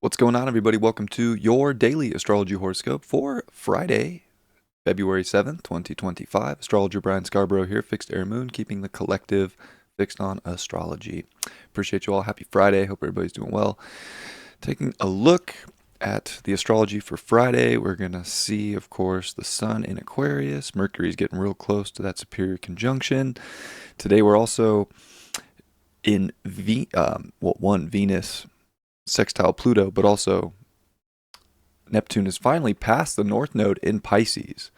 What's going on, everybody? Welcome to your daily astrology horoscope for Friday, February 7th, 2025. Astrologer Brian Scarborough here, Fixed Air Moon, keeping the collective fixed on astrology. Appreciate you all. Happy Friday. Hope everybody's doing well. Taking a look at the astrology for Friday, we're going to see, of course, the sun in Aquarius. Mercury's getting real close to that superior conjunction. Today, we're also in Venus sextile Pluto, but also Neptune is finally past the North Node in Pisces.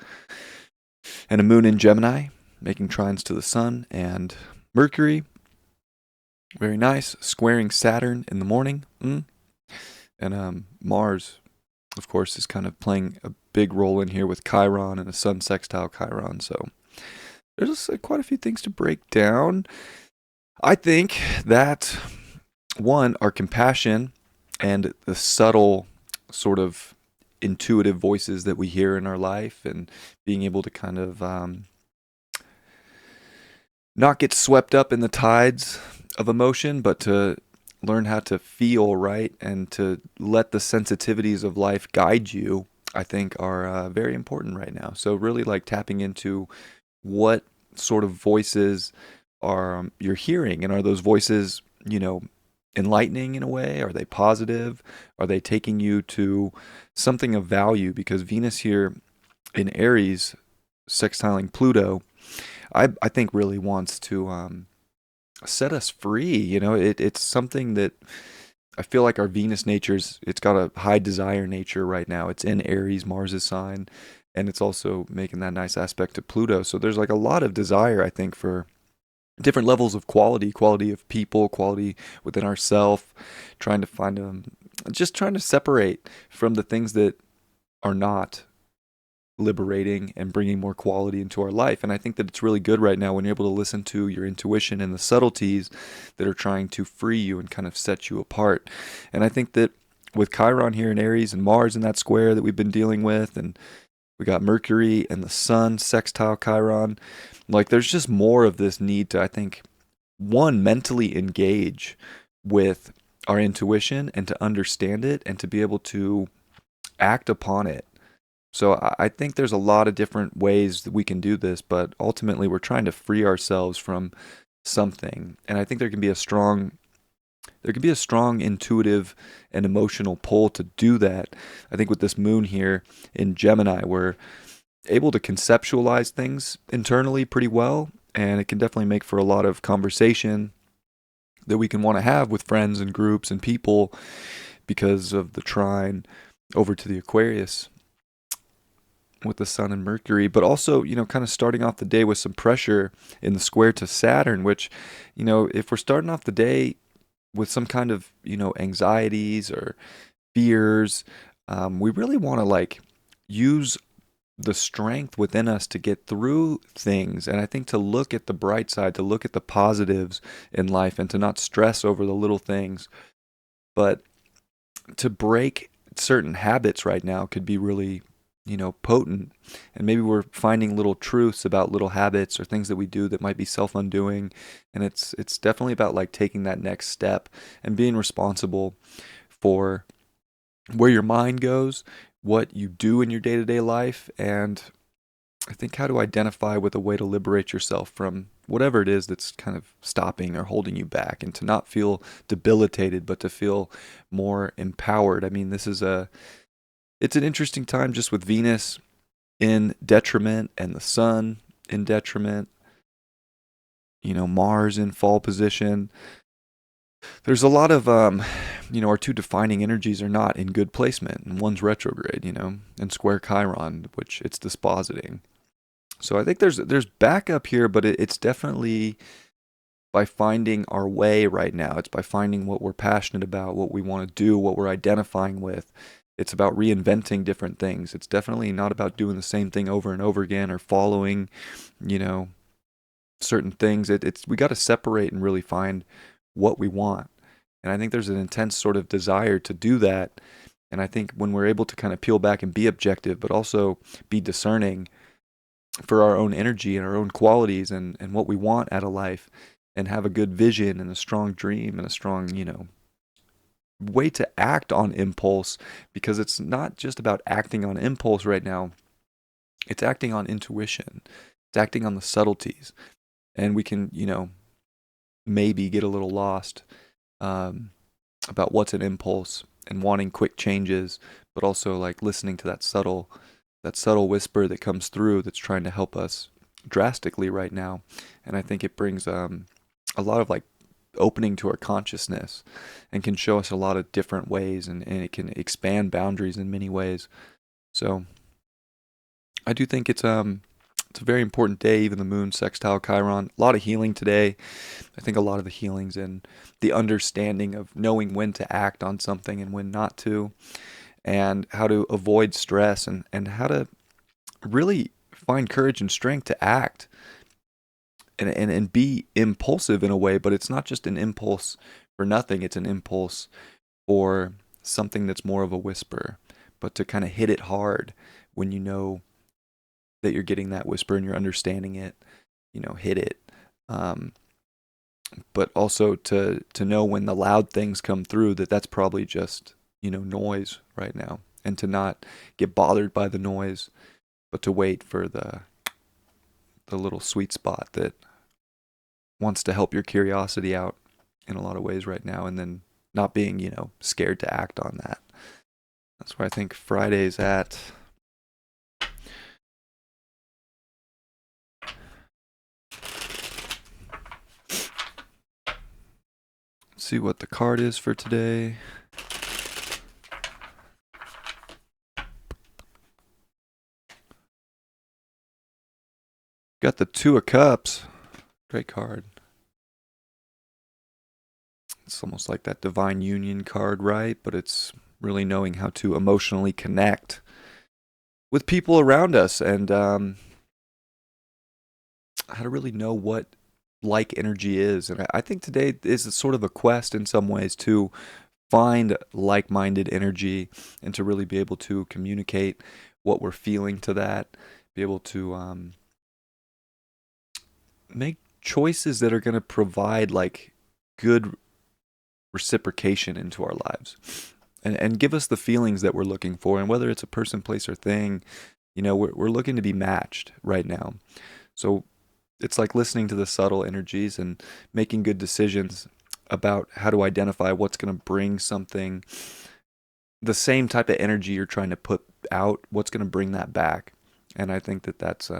And a moon in Gemini, making trines to the Sun and Mercury. Very nice. Squaring Saturn in the morning. And Mars, of course, is kind of playing a big role in here with Chiron and a Sun sextile Chiron. So there's quite a few things to break down. I think that, one, our compassion and the subtle sort of intuitive voices that we hear in our life, and being able to kind of not get swept up in the tides of emotion, but to learn how to feel right and to let the sensitivities of life guide you, I think are very important right now. So really like tapping into what sort of voices are you're hearing, and are those voices, enlightening in a way? Are they positive? Are they taking you to something of value? Because Venus here in Aries, sextiling Pluto, I think really wants to set us free. It's something that I feel like our Venus it's got a high desire nature right now. It's in Aries, Mars's sign, and it's also making that nice aspect to Pluto. So there's like a lot of desire, I think, for different levels of quality of people, quality within ourself, trying to find just trying to separate from the things that are not liberating and bringing more quality into our life. And I think that it's really good right now when you're able to listen to your intuition and the subtleties that are trying to free you and kind of set you apart. And I think that with Chiron here in Aries and Mars in that square that we've been dealing with, and we got Mercury and the Sun sextile Chiron, like there's just more of this need to, I think, one, mentally engage with our intuition and to understand it and to be able to act upon it. So I think there's a lot of different ways that we can do this, but ultimately we're trying to free ourselves from something. And I think there can be a strong intuitive and emotional pull to do that. I think with this moon here in Gemini, we're able to conceptualize things internally pretty well, and it can definitely make for a lot of conversation that we can want to have with friends and groups and people because of the trine over to the Aquarius with the Sun and Mercury. But also, kind of starting off the day with some pressure in the square to Saturn, which, if we're starting off the day with some kind of, anxieties or fears, we really want to like use the strength within us to get through things. And I think to look at the bright side, to look at the positives in life, and to not stress over the little things, but to break certain habits right now could be really, potent. And maybe we're finding little truths about little habits or things that we do that might be self-undoing. And it's definitely about like taking that next step and being responsible for where your mind goes, what you do in your day-to-day life, and I think how to identify with a way to liberate yourself from whatever it is that's kind of stopping or holding you back, and to not feel debilitated, but to feel more empowered. I mean, it's an interesting time just with Venus in detriment and the Sun in detriment, Mars in fall position. There's a lot of, our two defining energies are not in good placement, and one's retrograde, and square Chiron, which it's dispositing. So I think there's backup here, but it's definitely by finding our way right now. It's by finding what we're passionate about, what we want to do, what we're identifying with. It's about reinventing different things. It's definitely not about doing the same thing over and over again or following, certain things. We got to separate and really find what we want. And I think there's an intense sort of desire to do that. And I think when we're able to kind of peel back and be objective, but also be discerning for our own energy and our own qualities and what we want out of life, and have a good vision and a strong dream and a strong, way to act on impulse, because it's not just about acting on impulse right now. It's acting on intuition. It's acting on the subtleties. And we can, maybe get a little lost um, about what's an impulse and wanting quick changes, but also like listening to that subtle whisper that comes through that's trying to help us drastically right now. And I think it brings a lot of like opening to our consciousness and can show us a lot of different ways, and it can expand boundaries in many ways. So I do think it's a very important day, even the moon sextile Chiron. A lot of healing today. I think a lot of the healings and the understanding of knowing when to act on something and when not to, and how to avoid stress, and how to really find courage and strength to act and be impulsive in a way, but it's not just an impulse for nothing. It's an impulse for something that's more of a whisper, but to kind of hit it hard when you know that you're getting that whisper and you're understanding it, hit it. Um, but also to know when the loud things come through, that's probably just, noise right now, and to not get bothered by the noise, but to wait for the little sweet spot that wants to help your curiosity out in a lot of ways right now, and then not being, scared to act on that. That's where I think Friday's at. Let's see what the card is for today. Got the Two of Cups. Great card. It's almost like that divine union card, right? But it's really knowing how to emotionally connect with people around us, and how to really know what like energy is. And I think today is sort of a quest in some ways to find like-minded energy, and to really be able to communicate what we're feeling to that, be able to make choices that are going to provide like good reciprocation into our lives, and give us the feelings that we're looking for. And whether it's a person, place, or thing, we're looking to be matched right now. So it's like listening to the subtle energies and making good decisions about how to identify what's going to bring something, the same type of energy you're trying to put out, what's going to bring that back. And I think that's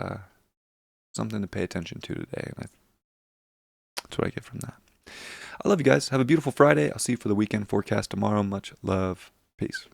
something to pay attention to today. And that's what I get from that. I love you guys. Have a beautiful Friday. I'll see you for the weekend forecast tomorrow. Much love. Peace.